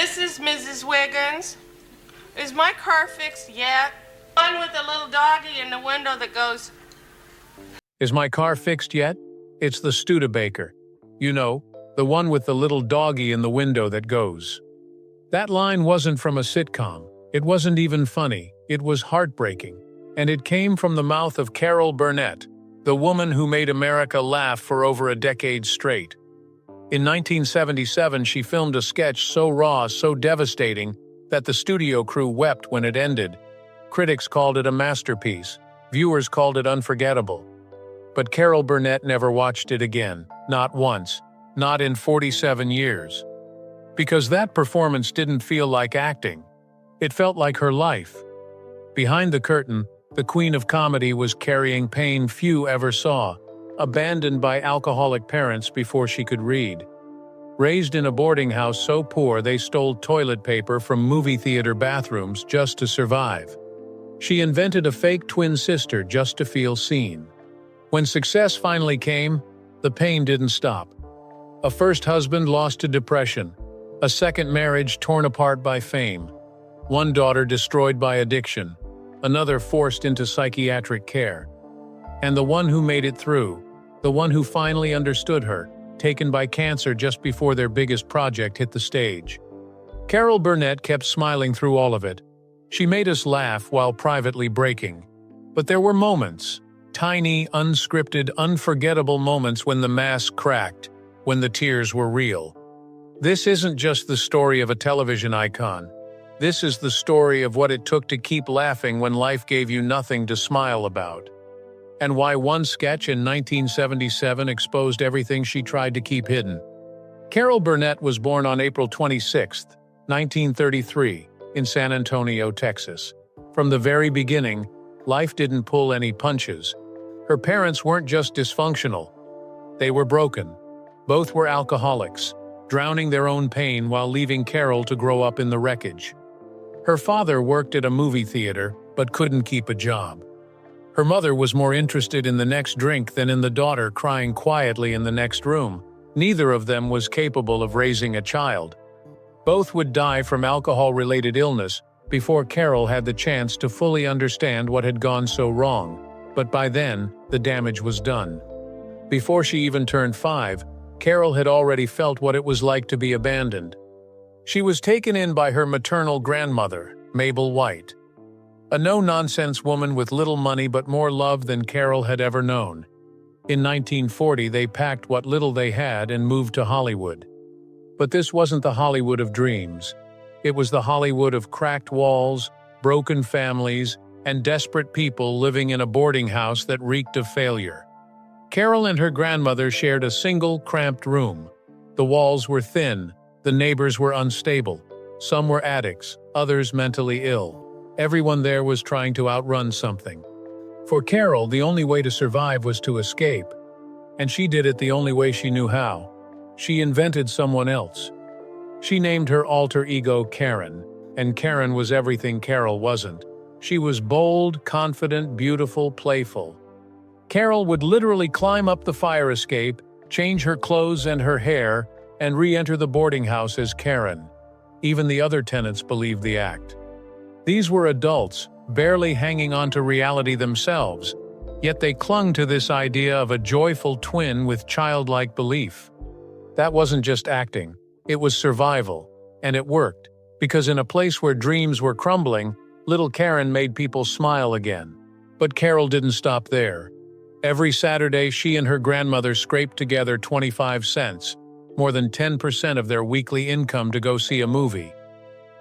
This is Mrs. Wiggins. Is my car fixed yet? One with a little doggy in the window that goes... Is my car fixed yet? It's the Studebaker. You know, the one with the little doggy in the window that goes. That line wasn't from a sitcom. It wasn't even funny. It was heartbreaking. And it came from the mouth of Carol Burnett, the woman who made America laugh for over a decade straight. In 1977, she filmed a sketch so raw, so devastating, that the studio crew wept when it ended. Critics called it a masterpiece. Viewers called it unforgettable. But Carol Burnett never watched it again, not once, not in 47 years. Because that performance didn't feel like acting. It felt like her life. Behind the curtain, the queen of comedy was carrying pain few ever saw, abandoned by alcoholic parents before she could read. Raised in a boarding house so poor they stole toilet paper from movie theater bathrooms just to survive. She invented a fake twin sister just to feel seen. When success finally came, the pain didn't stop. A first husband lost to depression, a second marriage torn apart by fame, one daughter destroyed by addiction, another forced into psychiatric care. And the one who made it through, the one who finally understood her, taken by cancer just before their biggest project hit the stage. Carol Burnett kept smiling through all of it. She made us laugh while privately breaking. But there were moments, tiny, unscripted, unforgettable moments when the mask cracked, when the tears were real. This isn't just the story of a television icon. This is the story of what it took to keep laughing when life gave you nothing to smile about. And why one sketch in 1977 exposed everything she tried to keep hidden. Carol Burnett was born on April 26, 1933, in San Antonio, Texas. From the very beginning, life didn't pull any punches. Her parents weren't just dysfunctional. They were broken. Both were alcoholics, drowning their own pain while leaving Carol to grow up in the wreckage. Her father worked at a movie theater, but couldn't keep a job. Her mother was more interested in the next drink than in the daughter crying quietly in the next room. Neither of them was capable of raising a child. Both would die from alcohol-related illness before Carol had the chance to fully understand what had gone so wrong. But by then, the damage was done. Before she even turned 5, Carol had already felt what it was like to be abandoned. She was taken in by her maternal grandmother, Mabel White. A no-nonsense woman with little money but more love than Carol had ever known. In 1940, they packed what little they had and moved to Hollywood. But this wasn't the Hollywood of dreams. It was the Hollywood of cracked walls, broken families, and desperate people living in a boarding house that reeked of failure. Carol and her grandmother shared a single, cramped room. The walls were thin, the neighbors were unstable. Some were addicts, others mentally ill. Everyone there was trying to outrun something. For Carol, the only way to survive was to escape. And she did it the only way she knew how. She invented someone else. She named her alter ego Karen, and Karen was everything Carol wasn't. She was bold, confident, beautiful, playful. Carol would literally climb up the fire escape, change her clothes and her hair, and re-enter the boarding house as Karen. Even the other tenants believed the act. These were adults, barely hanging on to reality themselves, yet they clung to this idea of a joyful twin with childlike belief. That wasn't just acting, it was survival, and it worked, because in a place where dreams were crumbling, little Karen made people smile again. But Carol didn't stop there. Every Saturday, she and her grandmother scraped together 25 cents, more than 10% of their weekly income, to go see a movie.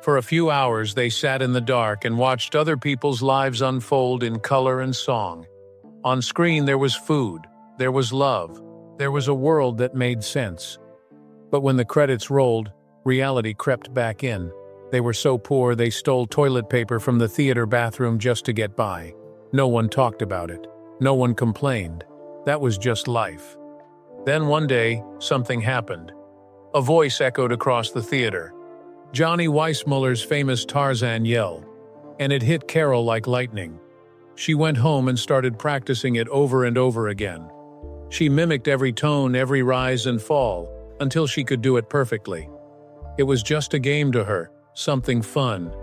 For a few hours, they sat in the dark and watched other people's lives unfold in color and song. On screen, there was food, there was love, there was a world that made sense. But when the credits rolled, reality crept back in. They were so poor they stole toilet paper from the theater bathroom just to get by. No one talked about it. No one complained. That was just life. Then one day, something happened. A voice echoed across the theater. Johnny Weissmuller's famous Tarzan yell. And it hit Carol like lightning. She went home and started practicing it over and over again. She mimicked every tone, every rise and fall, until she could do it perfectly. It was just a game to her, something fun.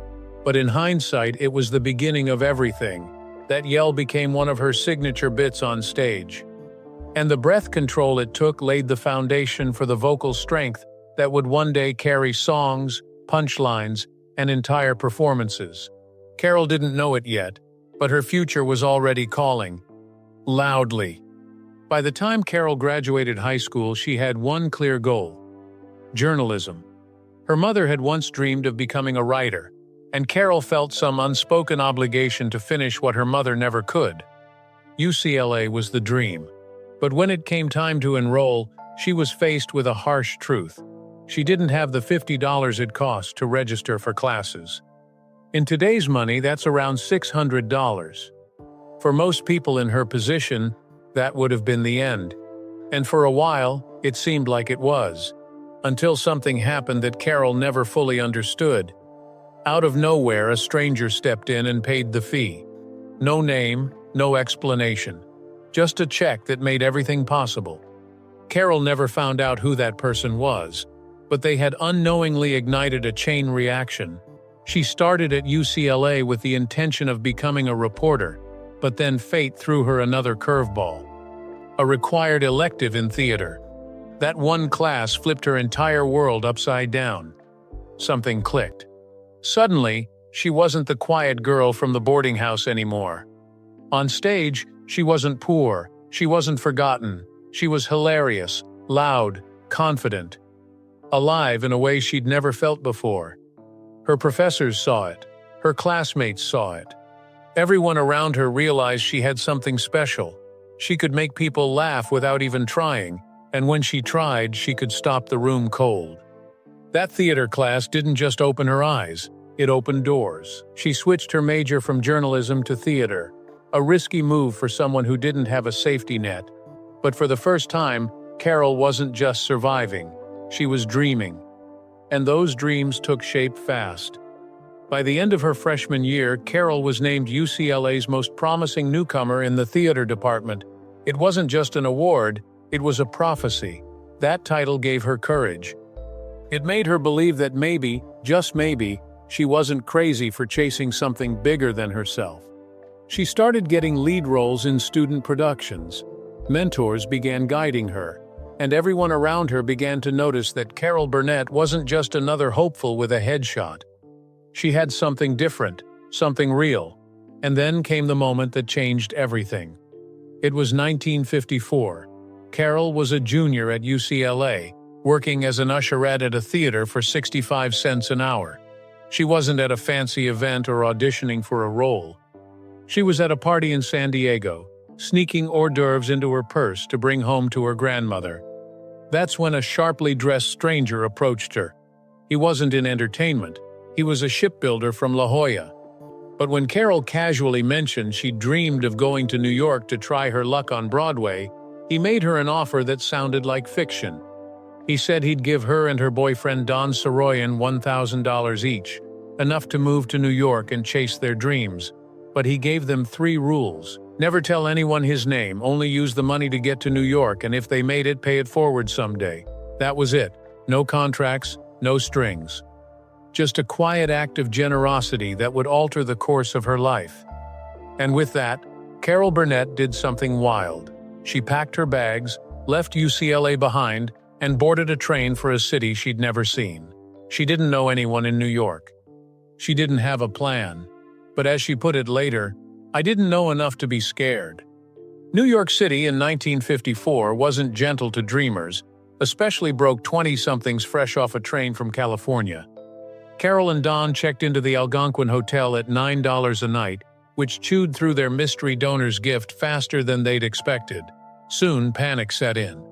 But in hindsight, it was the beginning of everything. That yell became one of her signature bits on stage. And the breath control it took laid the foundation for the vocal strength that would one day carry songs, punchlines, and entire performances. Carol didn't know it yet, but her future was already calling. Loudly. By the time Carol graduated high school, she had one clear goal: journalism. Her mother had once dreamed of becoming a writer, and Carol felt some unspoken obligation to finish what her mother never could. UCLA was the dream. But when it came time to enroll, she was faced with a harsh truth. She didn't have the $50 it cost to register for classes. In today's money, that's around $600. For most people in her position, that would have been the end. And for a while, it seemed like it was. Until something happened that Carol never fully understood. Out of nowhere, a stranger stepped in and paid the fee. No name, no explanation. Just a check that made everything possible. Carol never found out who that person was, but they had unknowingly ignited a chain reaction. She started at UCLA with the intention of becoming a reporter, but then fate threw her another curveball. A required elective in theater. That one class flipped her entire world upside down. Something clicked. Suddenly, she wasn't the quiet girl from the boarding house anymore. On stage, she wasn't poor, she wasn't forgotten. She was hilarious, loud, confident. Alive in a way she'd never felt before. Her professors saw it. Her classmates saw it. Everyone around her realized she had something special. She could make people laugh without even trying, and when she tried, she could stop the room cold. That theater class didn't just open her eyes, it opened doors. She switched her major from journalism to theater, a risky move for someone who didn't have a safety net. But for the first time, Carol wasn't just surviving, she was dreaming. And those dreams took shape fast. By the end of her freshman year, Carol was named UCLA's most promising newcomer in the theater department. It wasn't just an award, it was a prophecy. That title gave her courage. It made her believe that maybe, just maybe, she wasn't crazy for chasing something bigger than herself. She started getting lead roles in student productions. Mentors began guiding her, and everyone around her began to notice that Carol Burnett wasn't just another hopeful with a headshot. She had something different, something real. And then came the moment that changed everything. It was 1954. Carol was a junior at UCLA, working as an usherette at a theater for 65 cents an hour. She wasn't at a fancy event or auditioning for a role. She was at a party in San Diego, sneaking hors d'oeuvres into her purse to bring home to her grandmother. That's when a sharply dressed stranger approached her. He wasn't in entertainment. He was a shipbuilder from La Jolla. But when Carol casually mentioned she dreamed of going to New York to try her luck on Broadway, he made her an offer that sounded like fiction. He said he'd give her and her boyfriend Don Soroyan $1,000 each, enough to move to New York and chase their dreams. But he gave them 3 rules. Never tell anyone his name, only use the money to get to New York, and if they made it, pay it forward someday. That was it. No contracts, no strings. Just a quiet act of generosity that would alter the course of her life. And with that, Carol Burnett did something wild. She packed her bags, left UCLA behind, and boarded a train for a city she'd never seen. She didn't know anyone in New York. She didn't have a plan. But as she put it later, I didn't know enough to be scared. New York City in 1954 wasn't gentle to dreamers, especially broke 20-somethings fresh off a train from California. Carol and Don checked into the Algonquin Hotel at $9 a night, which chewed through their mystery donor's gift faster than they'd expected. Soon, panic set in.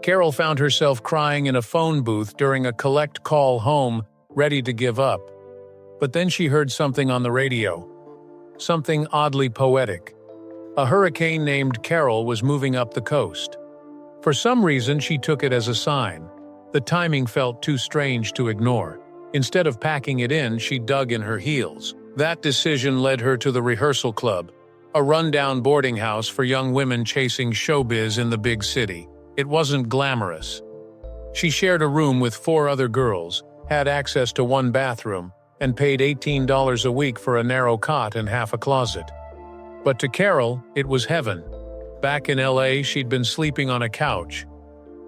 Carol found herself crying in a phone booth during a collect call home, ready to give up. But then she heard something on the radio. Something oddly poetic. A hurricane named Carol was moving up the coast. For some reason, she took it as a sign. The timing felt too strange to ignore. Instead of packing it in, she dug in her heels. That decision led her to the rehearsal club, a rundown boarding house for young women chasing showbiz in the big city. It wasn't glamorous. She shared a room with 4 other girls, had access to one bathroom, and paid $18 a week for a narrow cot and half a closet. But to Carol, it was heaven. Back in LA, she'd been sleeping on a couch.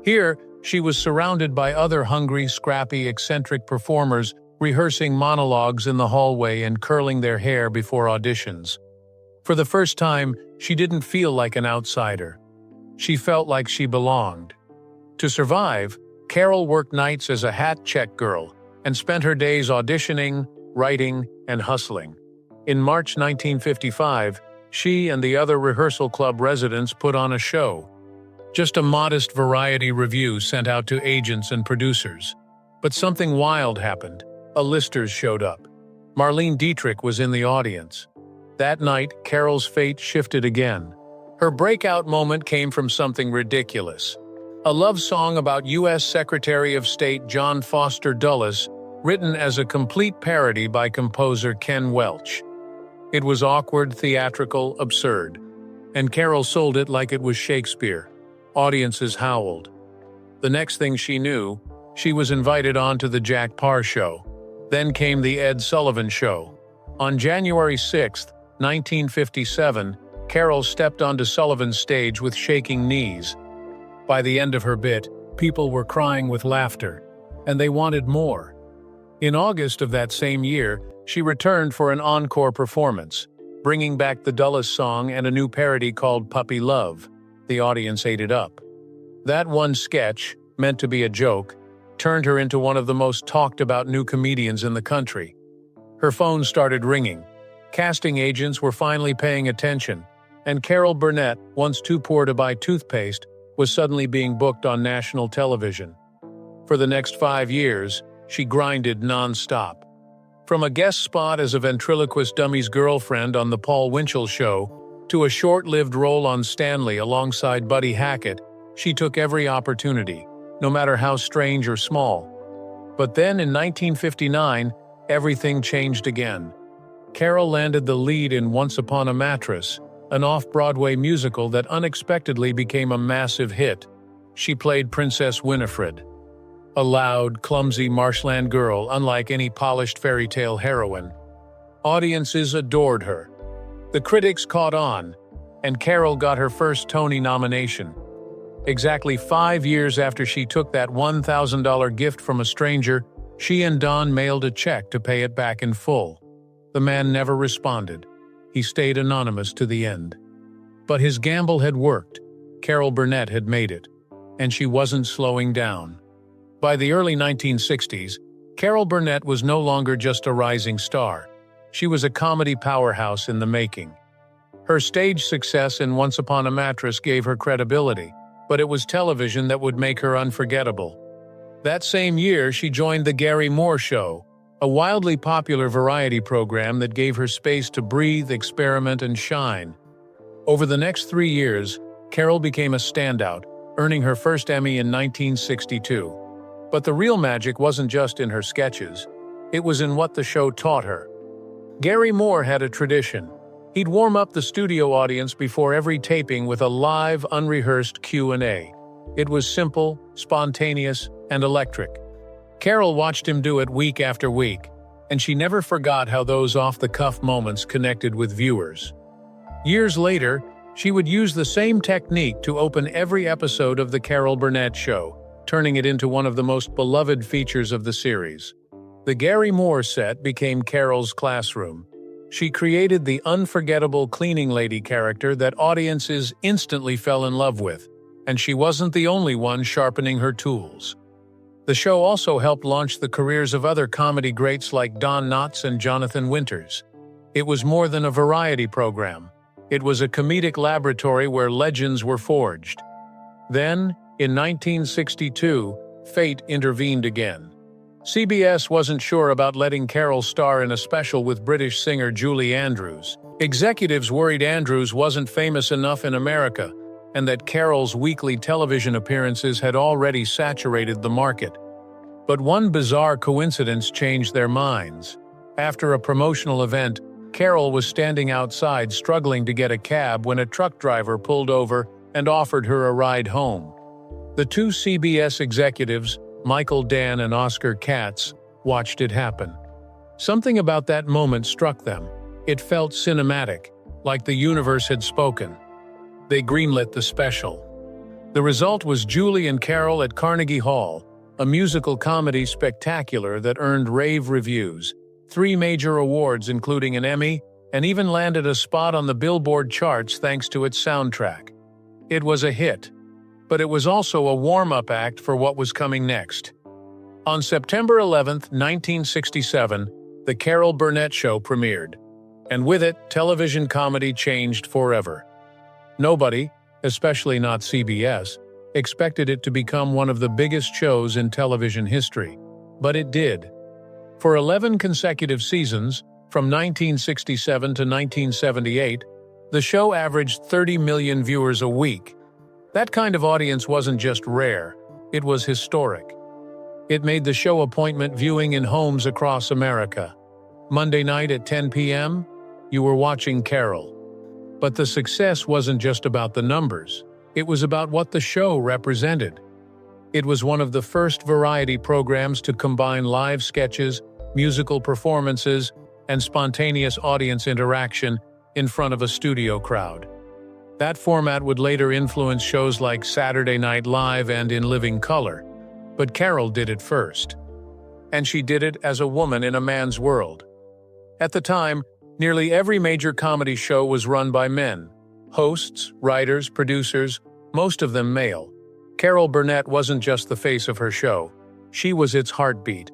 Here, she was surrounded by other hungry, scrappy, eccentric performers rehearsing monologues in the hallway and curling their hair before auditions. For the first time, she didn't feel like an outsider. She felt like she belonged. To survive, Carol worked nights as a hat check girl and spent her days auditioning, writing, and hustling. In March 1955, she and the other rehearsal club residents put on a show. Just a modest variety review sent out to agents and producers. But something wild happened. A listers showed up. Marlene Dietrich was in the audience. That night, Carol's fate shifted again. Her breakout moment came from something ridiculous. A love song about U.S. Secretary of State John Foster Dulles, written as a complete parody by composer Ken Welch. It was awkward, theatrical, absurd. And Carol sold it like it was Shakespeare. Audiences howled. The next thing she knew, she was invited on to the Jack Paar Show. Then came the Ed Sullivan Show. On January 6, 1957, Carol stepped onto Sullivan's stage with shaking knees. By the end of her bit, people were crying with laughter, and they wanted more. In August of that same year, she returned for an encore performance, bringing back the Dulles song and a new parody called Puppy Love. The audience ate it up. That one sketch, meant to be a joke, turned her into one of the most talked-about new comedians in the country. Her phone started ringing. Casting agents were finally paying attention, and Carol Burnett, once too poor to buy toothpaste, was suddenly being booked on national television. For the next 5 years, she grinded non-stop. From a guest spot as a ventriloquist dummy's girlfriend on The Paul Winchell Show to a short-lived role on Stanley alongside Buddy Hackett, she took every opportunity, no matter how strange or small. But then in 1959, everything changed again. Carol landed the lead in Once Upon a Mattress, an off-Broadway musical that unexpectedly became a massive hit. She played Princess Winifred, a loud, clumsy marshland girl unlike any polished fairy tale heroine. Audiences adored her. The critics caught on, and Carol got her first Tony nomination. Exactly 5 years after she took that $1,000 gift from a stranger, she and Don mailed a check to pay it back in full. The man never responded. He stayed anonymous to the end. But his gamble had worked. Carol Burnett had made it, and she wasn't slowing down. By the early 1960s, Carol Burnett was no longer just a rising star. She was a comedy powerhouse in the making. Her stage success in Once Upon a Mattress gave her credibility, but it was television that would make her unforgettable. That same year, she joined The Gary Moore Show, a wildly popular variety program that gave her space to breathe, experiment, and shine. Over the next 3 years, Carol became a standout, earning her first Emmy in 1962. But the real magic wasn't just in her sketches. It was in what the show taught her. Gary Moore had a tradition. He'd warm up the studio audience before every taping with a live, unrehearsed Q&A. It was simple, spontaneous, and electric. Carol watched him do it week after week, and she never forgot how those off-the-cuff moments connected with viewers. Years later, she would use the same technique to open every episode of The Carol Burnett Show, turning it into one of the most beloved features of the series. The Gary Moore set became Carol's classroom. She created the unforgettable cleaning lady character that audiences instantly fell in love with, and she wasn't the only one sharpening her tools. The show also helped launch the careers of other comedy greats like Don Knotts and Jonathan Winters. It was more than a variety program. It was a comedic laboratory where legends were forged. Then, in 1962, fate intervened again. CBS wasn't sure about letting Carol star in a special with British singer Julie Andrews. Executives worried Andrews wasn't famous enough in America, and that Carol's weekly television appearances had already saturated the market. But one bizarre coincidence changed their minds. After a promotional event, Carol was standing outside struggling to get a cab when a truck driver pulled over and offered her a ride home. The two CBS executives, Michael Dann and Oscar Katz, watched it happen. Something about that moment struck them. It felt cinematic, like the universe had spoken. They greenlit the special. The result was Julie and Carol at Carnegie Hall, a musical comedy spectacular that earned rave reviews, 3 major awards including an Emmy, and even landed a spot on the Billboard charts thanks to its soundtrack. It was a hit, but it was also a warm-up act for what was coming next. On September 11, 1967, The Carol Burnett Show premiered, and with it, television comedy changed forever. Nobody, especially not CBS, expected it to become one of the biggest shows in television history, but it did. For 11 consecutive seasons, from 1967 to 1978, the show averaged 30 million viewers a week. That kind of audience wasn't just rare, it was historic. It made the show appointment viewing in homes across America. Monday night at 10 p.m., you were watching Carol. But the success wasn't just about the numbers. It was about what the show represented. It was one of the first variety programs to combine live sketches, musical performances, and spontaneous audience interaction in front of a studio crowd. That format would later influence shows like Saturday Night Live and In Living Color. But Carol did it first. And she did it as a woman in a man's world. At the time, nearly every major comedy show was run by men. Hosts, writers, producers, most of them male. Carol Burnett wasn't just the face of her show. She was its heartbeat.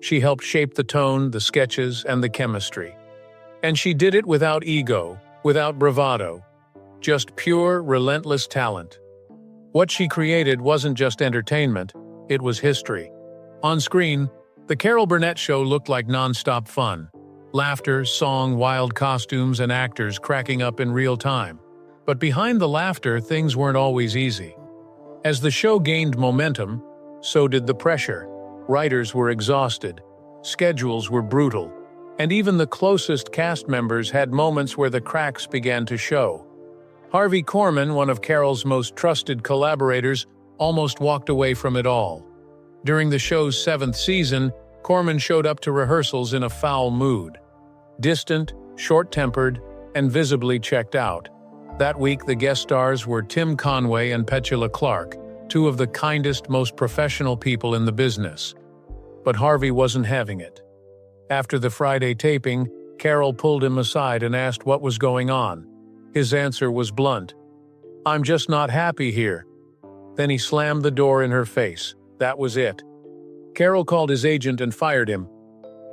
She helped shape the tone, the sketches, and the chemistry. And she did it without ego, without bravado. Just pure, relentless talent. What she created wasn't just entertainment, it was history. On screen, The Carol Burnett Show looked like non-stop fun. Laughter, song, wild costumes, and actors cracking up in real time. But behind the laughter, things weren't always easy. As the show gained momentum, so did the pressure. Writers were exhausted, schedules were brutal, and even the closest cast members had moments where the cracks began to show. Harvey Korman, one of Carol's most trusted collaborators, almost walked away from it all. During the show's 7th season, Korman showed up to rehearsals in a foul mood. Distant, short-tempered, and visibly checked out. That week, the guest stars were Tim Conway and Petula Clark, 2 of the kindest, most professional people in the business. But Harvey wasn't having it. After the Friday taping, Carol pulled him aside and asked what was going on. His answer was blunt. "I'm just not happy here." Then he slammed the door in her face. That was it. Carol called his agent and fired him.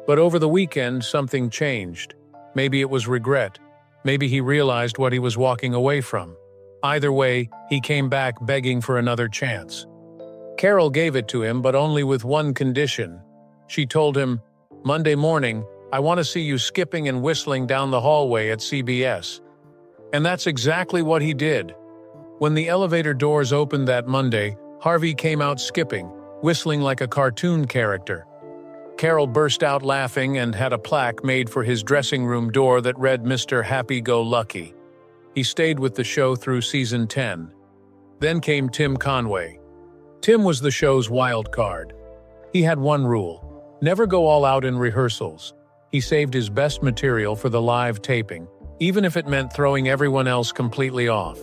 But over the weekend, something changed. Maybe it was regret. Maybe he realized what he was walking away from. Either way, he came back begging for another chance. Carol gave it to him, but only with one condition. She told him, "Monday morning, I want to see you skipping and whistling down the hallway at CBS." And that's exactly what he did. When the elevator doors opened that Monday, Harvey came out skipping, whistling like a cartoon character. Carol burst out laughing and had a plaque made for his dressing room door that read Mr. Happy-Go-Lucky. He stayed with the show through season 10. Then came Tim Conway. Tim was the show's wild card. He had one rule: never go all out in rehearsals. He saved his best material for the live taping, even if it meant throwing everyone else completely off.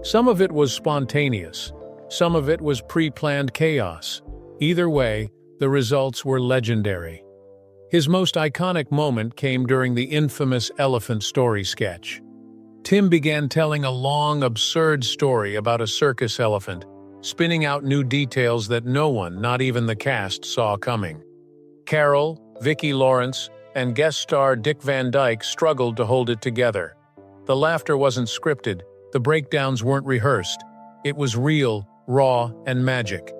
Some of it was spontaneous. Some of it was pre-planned chaos. Either way, the results were legendary. His most iconic moment came during the infamous elephant story sketch. Tim began telling a long, absurd story about a circus elephant, spinning out new details that no one, not even the cast, saw coming. Carol, Vicki Lawrence, and guest star Dick Van Dyke struggled to hold it together. The laughter wasn't scripted, the breakdowns weren't rehearsed. It was real, raw, and magic.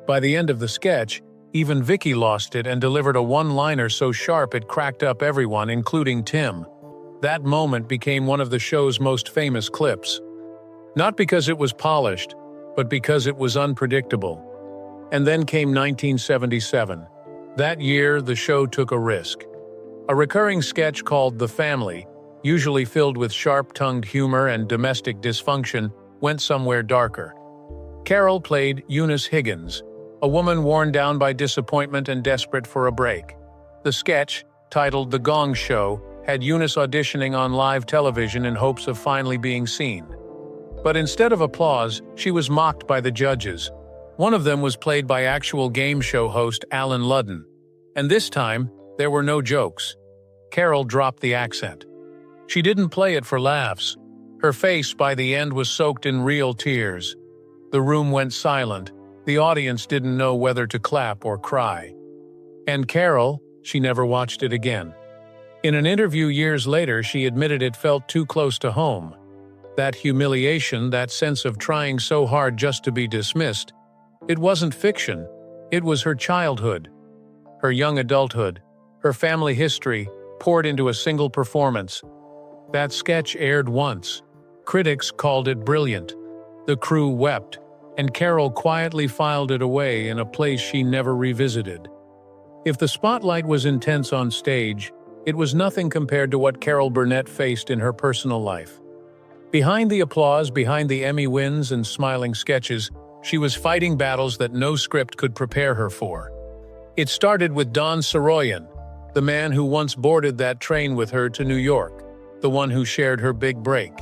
By the end of the sketch, even Vicki lost it and delivered a one-liner so sharp it cracked up everyone, including Tim. That moment became one of the show's most famous clips. Not because it was polished, but because it was unpredictable. And then came 1977. That year, the show took a risk. A recurring sketch called The Family, usually filled with sharp-tongued humor and domestic dysfunction, went somewhere darker. Carol played Eunice Higgins, a woman worn down by disappointment and desperate for a break. The sketch, titled The Gong Show, had Eunice auditioning on live television in hopes of finally being seen. But instead of applause, she was mocked by the judges. One of them was played by actual game show host Alan Ludden. And this time, there were no jokes. Carol dropped the accent. She didn't play it for laughs. Her face by the end was soaked in real tears. The room went silent. The audience didn't know whether to clap or cry. And Carol, she never watched it again. In an interview years later, she admitted it felt too close to home. That humiliation, that sense of trying so hard just to be dismissed, it wasn't fiction. It was her childhood, her young adulthood, her family history, poured into a single performance. That sketch aired once. Critics called it brilliant. The crew wept, and Carol quietly filed it away in a place she never revisited. If the spotlight was intense on stage, it was nothing compared to what Carol Burnett faced in her personal life. Behind the applause, behind the Emmy wins and smiling sketches, she was fighting battles that no script could prepare her for. It started with Don Saroyan, the man who once boarded that train with her to New York, the one who shared her big break.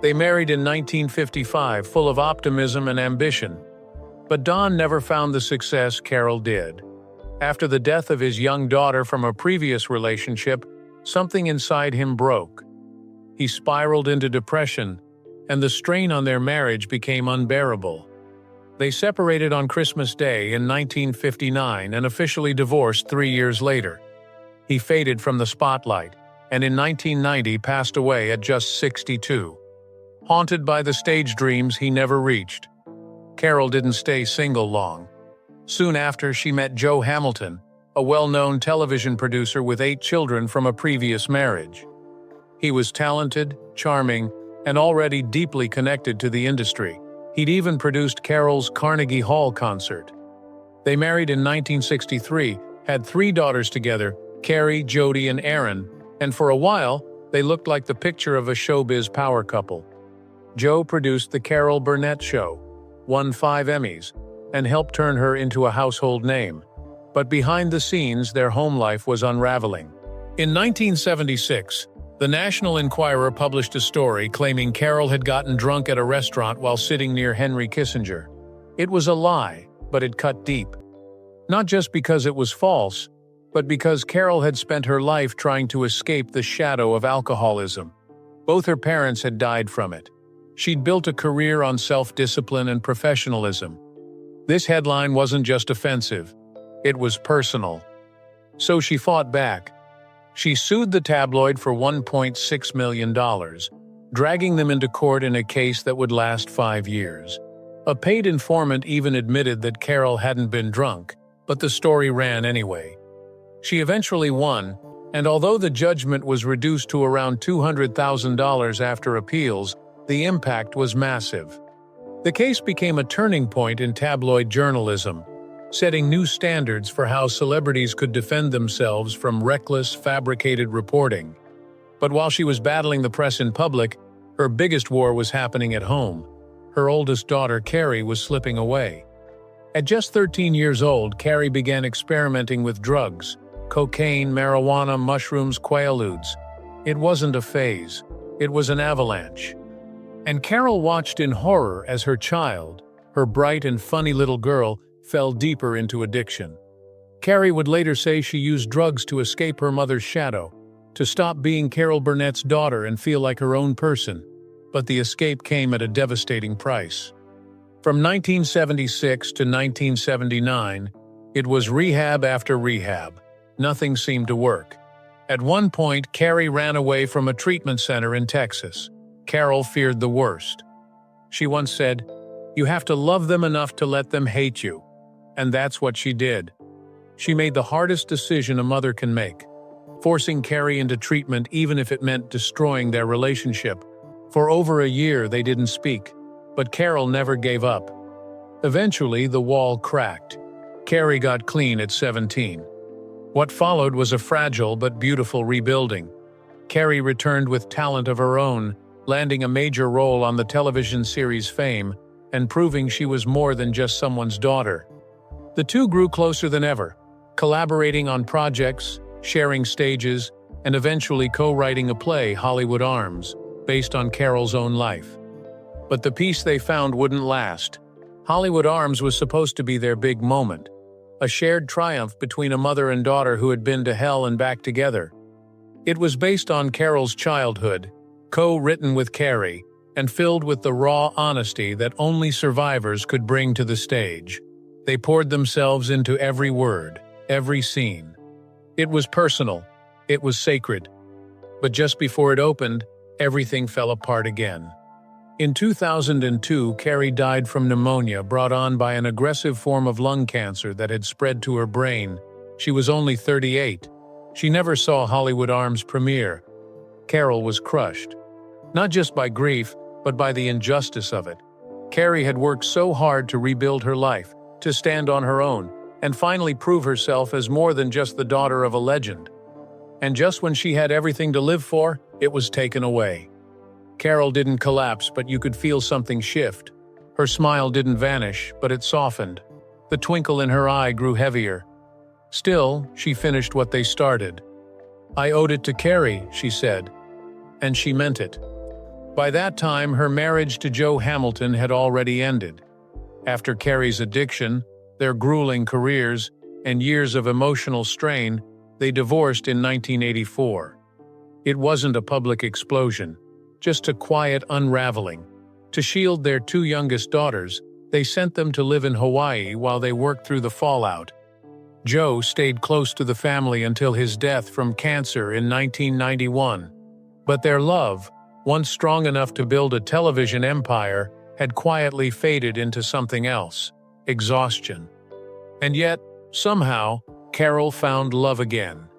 They married in 1955, full of optimism and ambition. But Don never found the success Carol did. After the death of his young daughter from a previous relationship, something inside him broke. He spiraled into depression, and the strain on their marriage became unbearable. They separated on Christmas Day in 1959 and officially divorced 3 years later. He faded from the spotlight, and in 1990 passed away at just 62. Haunted by the stage dreams he never reached. Carol didn't stay single long. Soon after, she met Joe Hamilton, a well-known television producer with 8 children from a previous marriage. He was talented, charming, and already deeply connected to the industry. He'd even produced Carol's Carnegie Hall concert. They married in 1963, had 3 daughters together, Carrie, Jody, and Erin, and for a while, they looked like the picture of a showbiz power couple. Joe produced The Carol Burnett Show, won 5 Emmys, and helped turn her into a household name. But behind the scenes, their home life was unraveling. In 1976, the National Enquirer published a story claiming Carol had gotten drunk at a restaurant while sitting near Henry Kissinger. It was a lie, but it cut deep. Not just because it was false, but because Carol had spent her life trying to escape the shadow of alcoholism. Both her parents had died from it. She'd built a career on self-discipline and professionalism. This headline wasn't just offensive. It was personal. So she fought back. She sued the tabloid for $1.6 million, dragging them into court in a case that would last 5 years. A paid informant even admitted that Carol hadn't been drunk, but the story ran anyway. She eventually won, and although the judgment was reduced to around $200,000 after appeals, the impact was massive. The case became a turning point in tabloid journalism, setting new standards for how celebrities could defend themselves from reckless, fabricated reporting. But while she was battling the press in public, her biggest war was happening at home. Her oldest daughter, Carrie, was slipping away. At just 13 years old, Carrie began experimenting with drugs: cocaine, marijuana, mushrooms, quaaludes. It wasn't a phase. It was an avalanche. And Carol watched in horror as her child, her bright and funny little girl, fell deeper into addiction. Carrie would later say she used drugs to escape her mother's shadow, to stop being Carol Burnett's daughter and feel like her own person. But the escape came at a devastating price. From 1976 to 1979, it was rehab after rehab. Nothing seemed to work. At one point, Carrie ran away from a treatment center in Texas. Carol feared the worst. She once said, "You have to love them enough to let them hate you." And that's what she did. She made the hardest decision a mother can make, forcing Carrie into treatment even if it meant destroying their relationship. For over a year, they didn't speak, but Carol never gave up. Eventually, the wall cracked. Carrie got clean at 17. What followed was a fragile but beautiful rebuilding. Carrie returned with talent of her own, landing a major role on the television series Fame, and proving she was more than just someone's daughter. The two grew closer than ever, collaborating on projects, sharing stages, and eventually co-writing a play, Hollywood Arms, based on Carol's own life. But the peace they found wouldn't last. Hollywood Arms was supposed to be their big moment, a shared triumph between a mother and daughter who had been to hell and back together. It was based on Carol's childhood, co-written with Carrie, and filled with the raw honesty that only survivors could bring to the stage. They poured themselves into every word, every scene. It was personal. It was sacred. But just before it opened, everything fell apart again. In 2002, Carrie died from pneumonia brought on by an aggressive form of lung cancer that had spread to her brain. She was only 38. She never saw Hollywood Arms premiere. Carol was crushed. Not just by grief, but by the injustice of it. Carrie had worked so hard to rebuild her life, to stand on her own, and finally prove herself as more than just the daughter of a legend. And just when she had everything to live for, it was taken away. Carol didn't collapse, but you could feel something shift. Her smile didn't vanish, but it softened. The twinkle in her eye grew heavier. Still, she finished what they started. "I owed it to Carrie," she said. And she meant it. By that time, her marriage to Joe Hamilton had already ended. After Carrie's addiction, their grueling careers, and years of emotional strain, they divorced in 1984. It wasn't a public explosion, just a quiet unraveling. To shield their two youngest daughters, they sent them to live in Hawaii while they worked through the fallout. Joe stayed close to the family until his death from cancer in 1991. But their love, once strong enough to build a television empire, had quietly faded into something else: exhaustion. And yet, somehow, Carol found love again.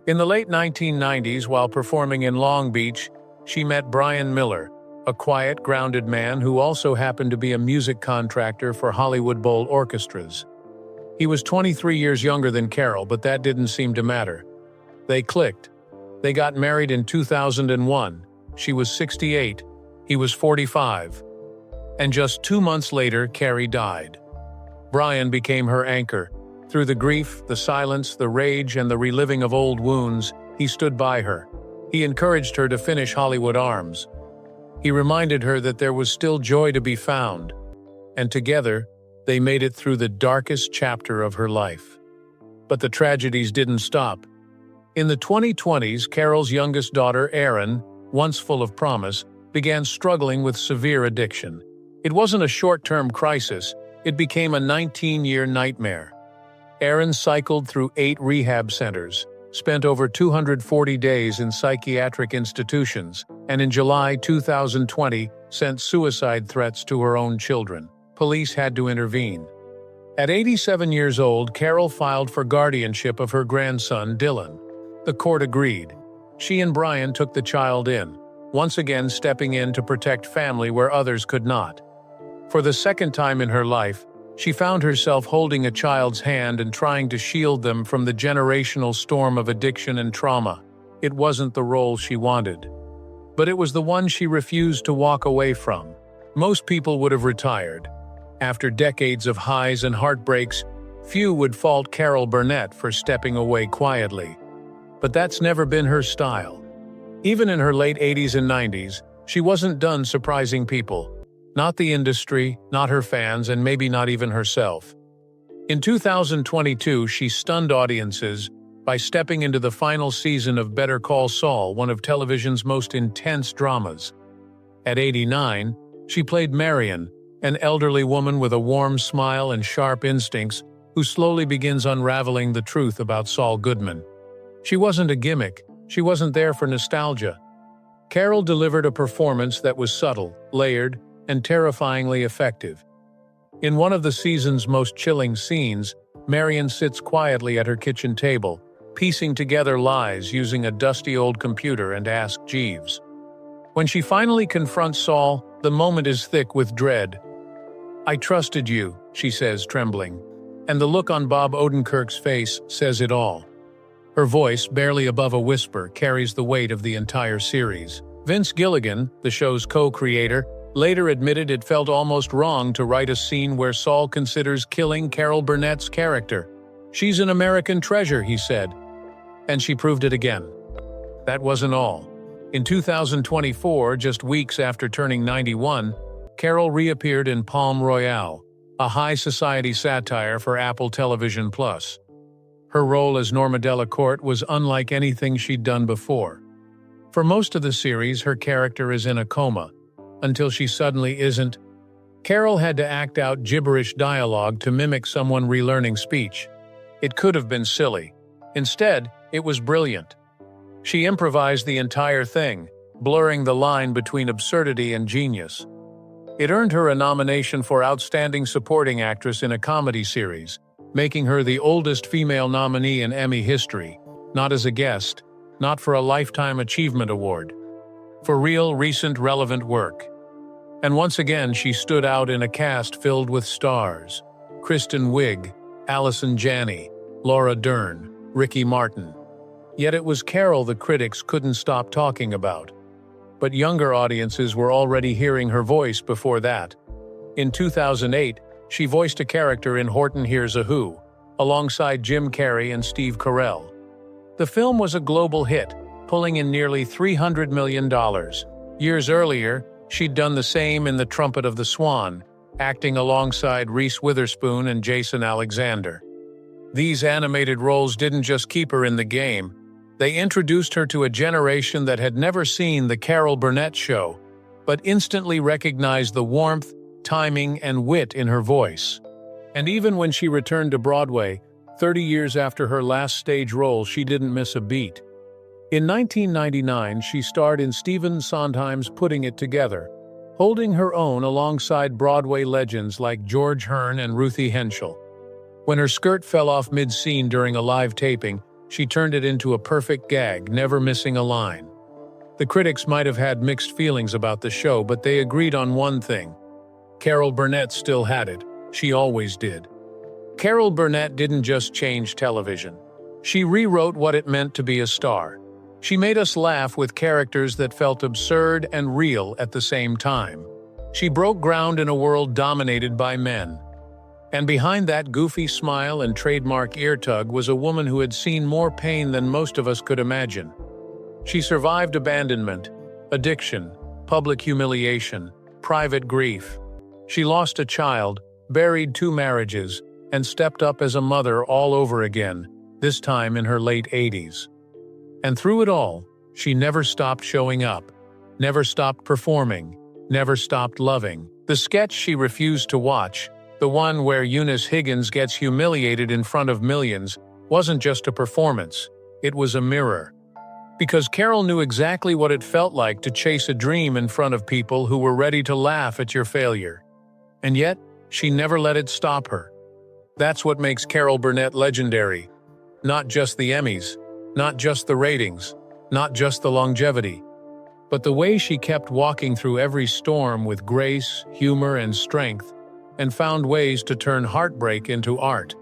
In the late 1990s, while performing in Long Beach, she met Brian Miller, a quiet, grounded man who also happened to be a music contractor for Hollywood Bowl orchestras. He was 23 years younger than Carol, but that didn't seem to matter. They clicked. They got married in 2001. She was 68, he was 45. And just 2 months later, Carrie died. Brian became her anchor. Through the grief, the silence, the rage, and the reliving of old wounds, he stood by her. He encouraged her to finish Hollywood Arms. He reminded her that there was still joy to be found. And together, they made it through the darkest chapter of her life. But the tragedies didn't stop. In the 2020s, Carol's youngest daughter, Erin, once full of promise, began struggling with severe addiction. It wasn't a short-term crisis, it became a 19-year nightmare. Erin cycled through 8 rehab centers, spent over 240 days in psychiatric institutions, and in July 2020 sent suicide threats to her own children. Police had to intervene. At 87 years old, Carol filed for guardianship of her grandson, Dylan. The court agreed. She and Brian took the child in, once again stepping in to protect family where others could not. For the second time in her life, she found herself holding a child's hand and trying to shield them from the generational storm of addiction and trauma. It wasn't the role she wanted. But it was the one she refused to walk away from. Most people would have retired. After decades of highs and heartbreaks, few would fault Carol Burnett for stepping away quietly. But that's never been her style. Even in her late 80s and 90s, she wasn't done surprising people. Not the industry, not her fans, and maybe not even herself. In 2022, she stunned audiences by stepping into the final season of Better Call Saul, one of television's most intense dramas. At 89, she played Marion, an elderly woman with a warm smile and sharp instincts who slowly begins unraveling the truth about Saul Goodman. She wasn't a gimmick. She wasn't there for nostalgia. Carol delivered a performance that was subtle, layered, and terrifyingly effective. In one of the season's most chilling scenes, Marion sits quietly at her kitchen table, piecing together lies using a dusty old computer, and asks Jeeves. When she finally confronts Saul, the moment is thick with dread. "I trusted you," she says, trembling. And the look on Bob Odenkirk's face says it all. Her voice, barely above a whisper, carries the weight of the entire series. Vince Gilligan, the show's co-creator, later admitted it felt almost wrong to write a scene where Saul considers killing Carol Burnett's character. "She's an American treasure," he said. And she proved it again. That wasn't all. In 2024, just weeks after turning 91, Carol reappeared in Palm Royale, a high society satire for Apple Television Plus. Her role as Norma Delacorte was unlike anything she'd done before. For most of the series, her character is in a coma, until she suddenly isn't. Carol had to act out gibberish dialogue to mimic someone relearning speech. It could have been silly. Instead, it was brilliant. She improvised the entire thing, blurring the line between absurdity and genius. It earned her a nomination for Outstanding Supporting Actress in a Comedy Series, making her the oldest female nominee in Emmy history, not as a guest, not for a Lifetime Achievement Award. For real, recent, relevant work. And once again, she stood out in a cast filled with stars: Kristen Wiig, Allison Janney, Laura Dern, Ricky Martin. Yet it was Carol the critics couldn't stop talking about. But younger audiences were already hearing her voice before that. In 2008, she voiced a character in Horton Hears a Who, alongside Jim Carrey and Steve Carell. The film was a global hit, pulling in nearly $300 million. Years earlier, she'd done the same in The Trumpet of the Swan, acting alongside Reese Witherspoon and Jason Alexander. These animated roles didn't just keep her in the game, they introduced her to a generation that had never seen The Carol Burnett Show, but instantly recognized the warmth, timing, and wit in her voice. And even when she returned to Broadway, 30 years after her last stage role, she didn't miss a beat. In 1999, she starred in Stephen Sondheim's Putting It Together, holding her own alongside Broadway legends like George Hearn and Ruthie Henschel. When her skirt fell off mid-scene during a live taping, she turned it into a perfect gag, never missing a line. The critics might have had mixed feelings about the show, but they agreed on one thing: Carol Burnett still had it. She always did. Carol Burnett didn't just change television. She rewrote what it meant to be a star. She made us laugh with characters that felt absurd and real at the same time. She broke ground in a world dominated by men. And behind that goofy smile and trademark ear tug was a woman who had seen more pain than most of us could imagine. She survived abandonment, addiction, public humiliation, private grief. She lost a child, buried 2 marriages, and stepped up as a mother all over again, this time in her late 80s. And through it all, she never stopped showing up, never stopped performing, never stopped loving. The sketch she refused to watch, the one where Eunice Higgins gets humiliated in front of millions, wasn't just a performance, it was a mirror. Because Carol knew exactly what it felt like to chase a dream in front of people who were ready to laugh at your failure. And yet, she never let it stop her. That's what makes Carol Burnett legendary. Not just the Emmys, not just the ratings, not just the longevity, but the way she kept walking through every storm with grace, humor, and strength, and found ways to turn heartbreak into art.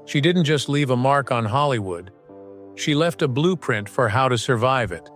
She didn't just leave a mark on Hollywood. She left a blueprint for how to survive it.